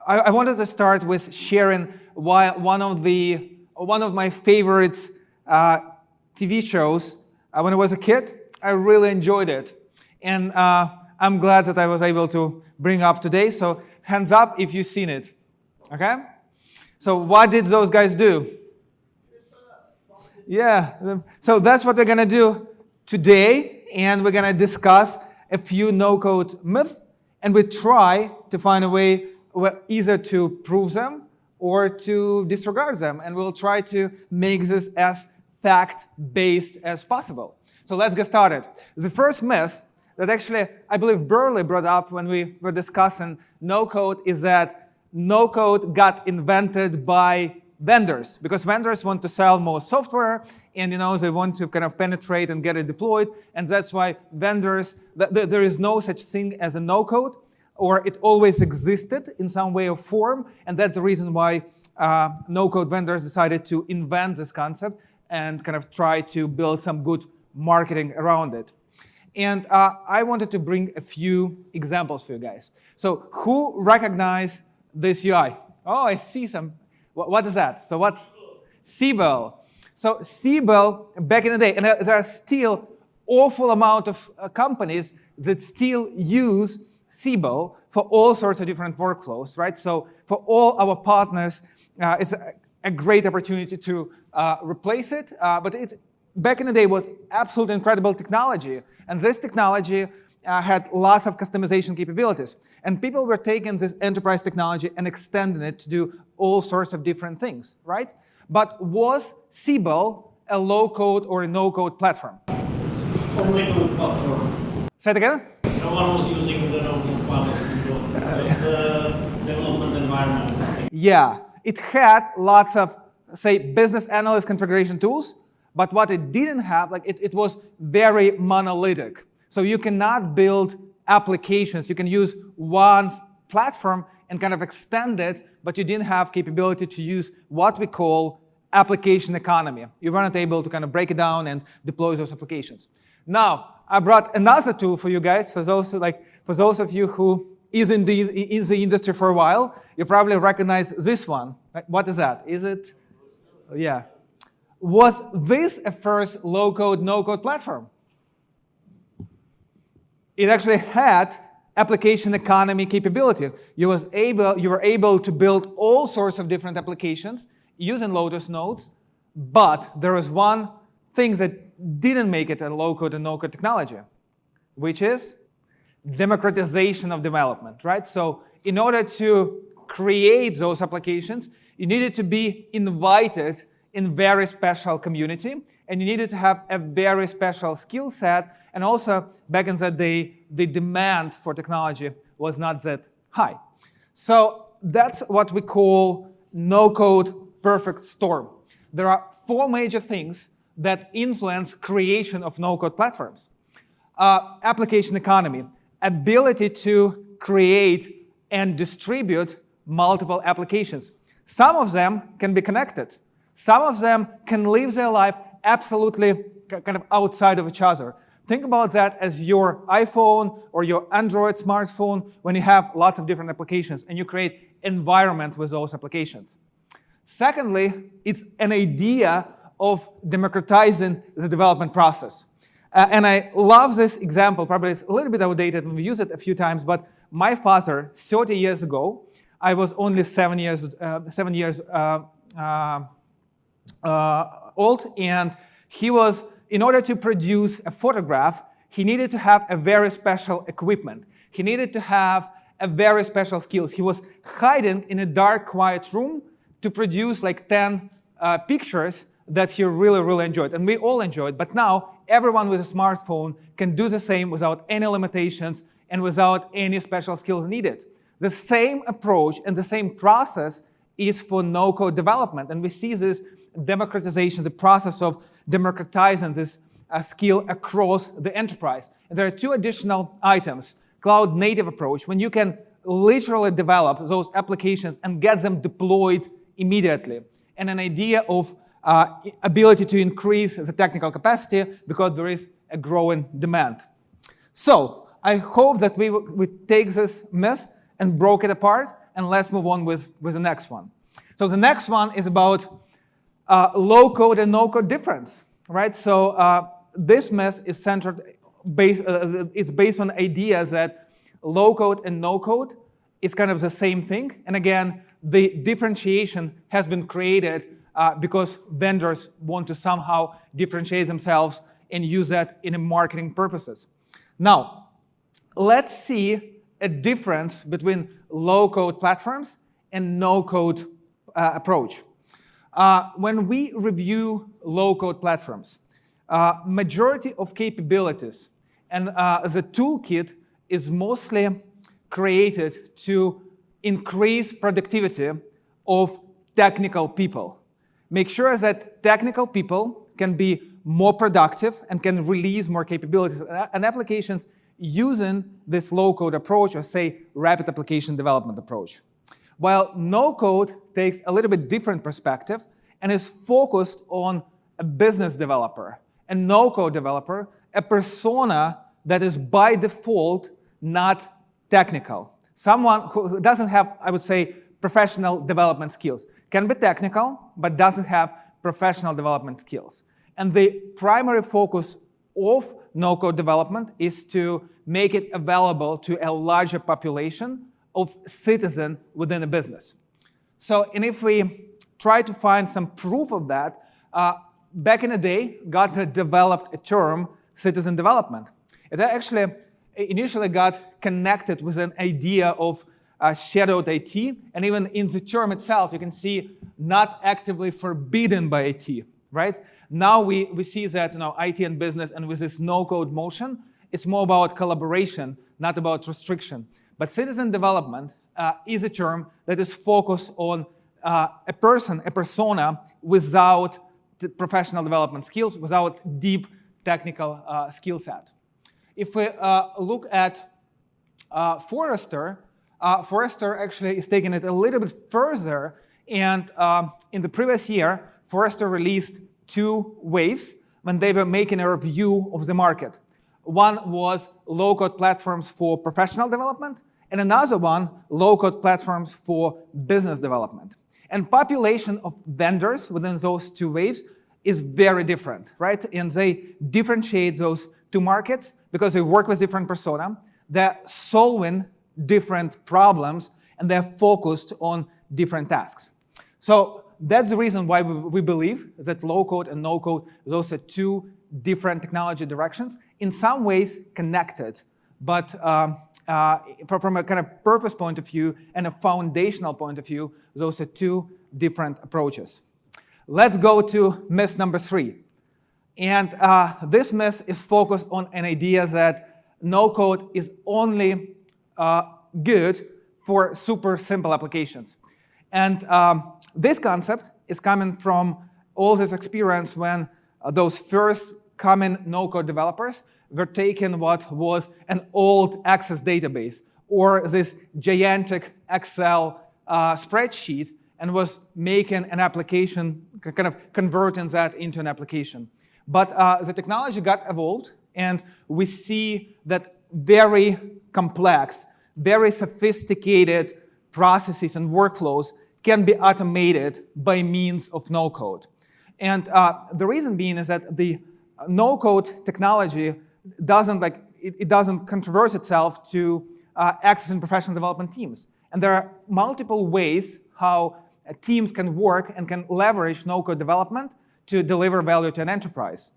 I wanted to start with sharing why one of my favorite TV shows. When I was a kid, I really enjoyed it, and I'm glad that I was able to bring up today. So hands up if you've seen it. Okay. So what did those guys do? Yeah. So that's what we're gonna do today, and we're gonna discuss a few no-code myths, and we try to find a way either to prove them or to disregard them, and we'll try to make this as fact-based as possible. So let's get started. The first myth that actually I believe Burley brought up when we were discussing no-code is that no-code got invented by vendors, because vendors want to sell more software, and they want to kind of penetrate and get it deployed, and that's why vendors, there is no such thing as a no-code, or it always existed in some way or form, and that's the reason why no-code vendors decided to invent this concept and kind of try to build some good marketing around it. And I wanted to bring a few examples for you guys. So who recognize this UI? Oh, I see some. What is that? So what's Siebel? So Siebel, back in the day, and there are still awful amount of companies that still use Siebel for all sorts of different workflows, right? So for all our partners, it's a great opportunity to replace it. But back in the day was absolutely incredible technology, and this technology had lots of customization capabilities. And people were taking this enterprise technology and extending it to do all sorts of different things, right? But was Siebel a low-code or a no-code platform? It's only code platform. Say it again? No one was using the no-code platform, just the development environment. Yeah, it had lots of, say, business analyst configuration tools, but what it didn't have, it was very monolithic. So you cannot build applications. You can use one platform and kind of extend it, but you didn't have capability to use what we call application economy. You weren't able to kind of break it down and deploy those applications. Now, I brought another tool for you guys. For those of you who is in the industry for a while, you probably recognize this one. What is that? Is it? Yeah. Was this a first low-code, no-code platform? It actually had application economy capability. You were able to build all sorts of different applications using Lotus nodes, but there was one thing that didn't make it a low-code and no-code technology, which is democratization of development, right? So in order to create those applications, you needed to be invited in very special community, and you needed to have a very special skill set. And also, back in that day, the demand for technology was not that high. So that's what we call no-code perfect storm. There are 4 major things that influence creation of no-code platforms. Application economy, ability to create and distribute multiple applications. Some of them can be connected. Some of them can live their life absolutely kind of outside of each other. Think about that as your iPhone or your Android smartphone when you have lots of different applications and you create environment with those applications. Secondly, it's an idea of democratizing the development process. And I love this example. Probably it's a little bit outdated and we use it a few times, but my father, 30 years ago, I was only 7 years old, and he was, in order to produce a photograph, he needed to have a very special equipment. He needed to have a very special skills. He was hiding in a dark, quiet room to produce like 10 pictures that he really, really enjoyed. And we all enjoyed, but now everyone with a smartphone can do the same without any limitations and without any special skills needed. The same approach and the same process is for no-code development. And we see this democratization, the process of democratizing this skill across the enterprise. And there are 2 additional items. Cloud native approach, when you can literally develop those applications and get them deployed immediately. And an idea of ability to increase the technical capacity because there is a growing demand. So I hope that we take this myth and broke it apart and let's move on with the next one. So the next one is about low-code and no-code difference, right? So this myth is it's based on ideas that low-code and no-code is kind of the same thing. And again, the differentiation has been created because vendors want to somehow differentiate themselves and use that in marketing purposes. Now, let's see a difference between low-code platforms and no-code approach. When we review low-code platforms, majority of capabilities and the toolkit is mostly created to increase productivity of technical people. Make sure that technical people can be more productive and can release more capabilities and applications using this low-code approach, or say rapid application development approach. While no-code takes a little bit different perspective and is focused on a business developer, a no-code developer, a persona that is by default not technical. Someone who doesn't have, I would say, professional development skills. Can be technical, but doesn't have professional development skills. And the primary focus of no-code development is to make it available to a larger population of citizens within a business. So, and if we try to find some proof of that, back in the day, Gartner developed a term, citizen development. It actually initially got connected with an idea of shadowed IT, and even in the term itself, you can see not actively forbidden by IT, right? Now we see that IT and business, and with this no-code motion, it's more about collaboration, not about restriction. But citizen development is a term that is focused on a persona without the professional development skills, without deep technical skill set. If we look at Forrester, Forrester actually is taking it a little bit further, and in the previous year, Forrester released 2 waves when they were making a review of the market. One was low-code platforms for professional development, and another one, low-code platforms for business development. And population of vendors within those 2 waves is very different, right? And they differentiate those 2 markets because they work with different persona, they're solving different problems, and they're focused on different tasks. So that's the reason why we believe that low-code and no-code, those are 2 different technology directions, in some ways connected, but from a kind of purpose point of view and a foundational point of view, those are 2 different approaches. Let's go to myth number 3. And this myth is focused on an idea that no-code is only good for super simple applications. And this concept is coming from all this experience when those first common no-code developers were taking what was an old Access database or this gigantic Excel spreadsheet and was making an application, kind of converting that into an application. But the technology got evolved, and we see that very complex, very sophisticated processes and workflows can be automated by means of no-code. And the reason being is that the no-code technology doesn't controverse itself to accessing professional development teams. And there are multiple ways how teams can work and can leverage no-code development to deliver value to an enterprise.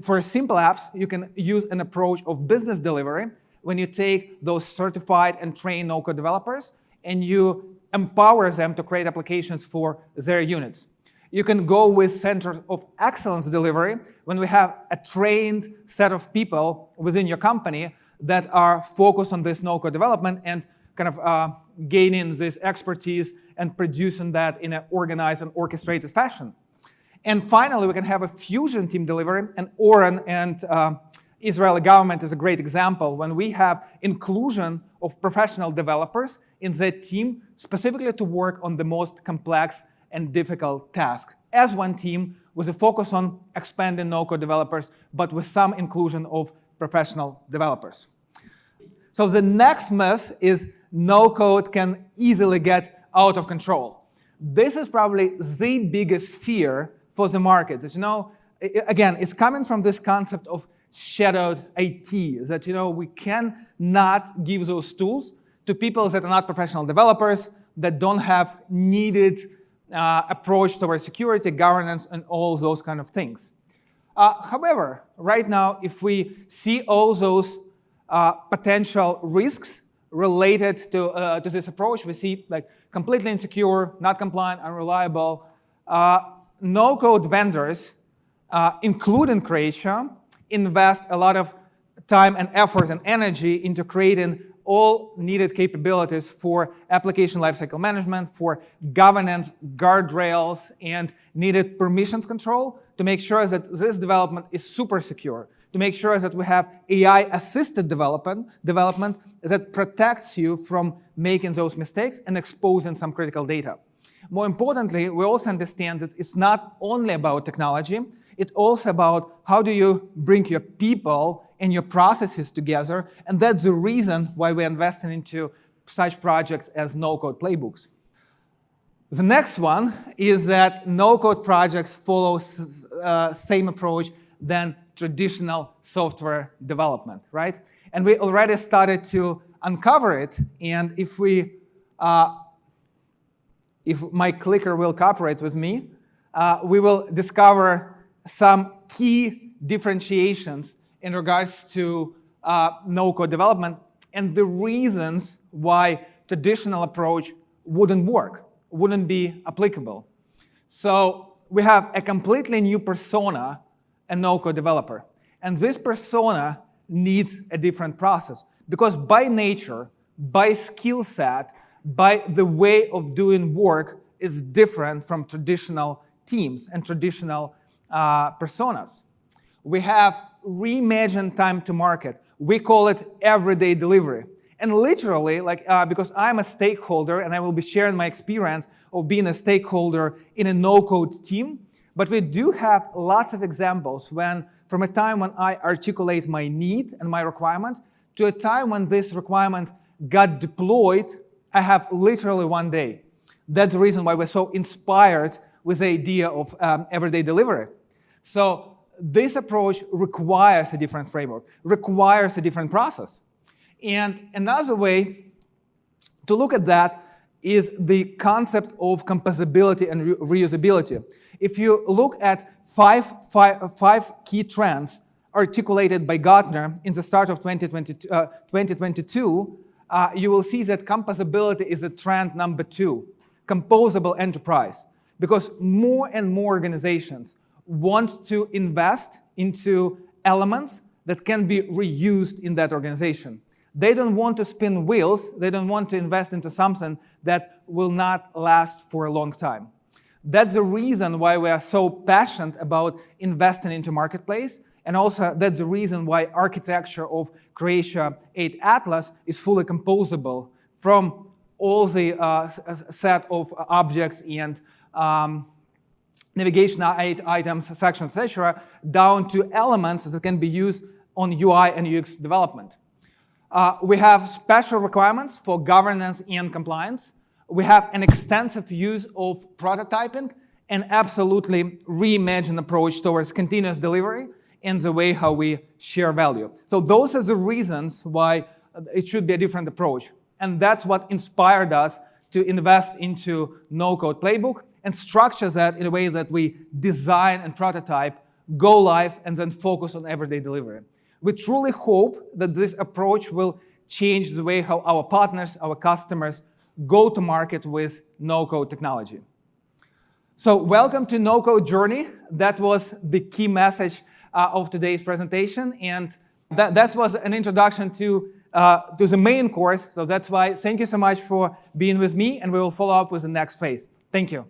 For simple apps, you can use an approach of business delivery when you take those certified and trained no-code developers and you empower them to create applications for their units. You can go with Center of Excellence delivery when we have a trained set of people within your company that are focused on this no-code development and kind of gaining this expertise and producing that in an organized and orchestrated fashion. And finally, we can have a fusion team delivery, and Oren and Israeli government is a great example when we have inclusion of professional developers in the team specifically to work on the most complex and difficult tasks as one team with a focus on expanding no-code developers, but with some inclusion of professional developers. So the next myth is no code can easily get out of control. This is probably the biggest fear for the market. That, again, it's coming from this concept of shadowed IT, that we cannot give those tools to people that are not professional developers, that don't have needed approach towards security, governance, and all those kind of things. However, right now, if we see all those potential risks related to this approach, we see like completely insecure, not compliant, unreliable. No-code vendors, including Creatio, invest a lot of time and effort and energy into creating all needed capabilities for application lifecycle management, for governance, guardrails, and needed permissions control to make sure that this development is super secure, to make sure that we have AI-assisted development that protects you from making those mistakes and exposing some critical data. More importantly, we also understand that it's not only about technology, it's also about how do you bring your people and your processes together, and that's the reason why we're investing into such projects as no-code playbooks. The next one is that no-code projects follow same approach than traditional software development, right? And we already started to uncover it, and if my clicker will cooperate with me, we will discover some key differentiations in regards to no-code development and the reasons why traditional approach wouldn't work, wouldn't be applicable. So we have a completely new persona, a no-code developer. And this persona needs a different process because by nature, by skill set, by the way of doing work is different from traditional teams and traditional personas. We have reimagined time to market. We call it everyday delivery. And literally, because I'm a stakeholder and I will be sharing my experience of being a stakeholder in a no-code team, but we do have lots of examples from a time when I articulate my need and my requirement to a time when this requirement got deployed, I have literally one day. That's the reason why we're so inspired with the idea of everyday delivery. So this approach requires a different framework, requires a different process. And another way to look at that is the concept of composability and reusability. If you look at five key trends articulated by Gartner in the start of 2022, you will see that composability is a trend number 2, composable enterprise. Because more and more organizations want to invest into elements that can be reused in that organization. They don't want to spin wheels. They don't want to invest into something that will not last for a long time. That's the reason why we are so passionate about investing into marketplace. And also that's the reason why architecture of Creatio 8 Atlas is fully composable from all the set of objects and navigation items, sections, etc., down to elements that can be used on UI and UX development. We have special requirements for governance and compliance. We have an extensive use of prototyping and absolutely reimagined approach towards continuous delivery and the way how we share value. So those are the reasons why it should be a different approach. And that's what inspired us to invest into no-code playbook and structure that in a way that we design and prototype, go live, and then focus on everyday delivery. We truly hope that this approach will change the way how our partners, our customers, go to market with no-code technology. So welcome to No-Code Journey. That was the key message of today's presentation. And that was an introduction to the main course. So that's why thank you so much for being with me, and we will follow up with the next phase. Thank you.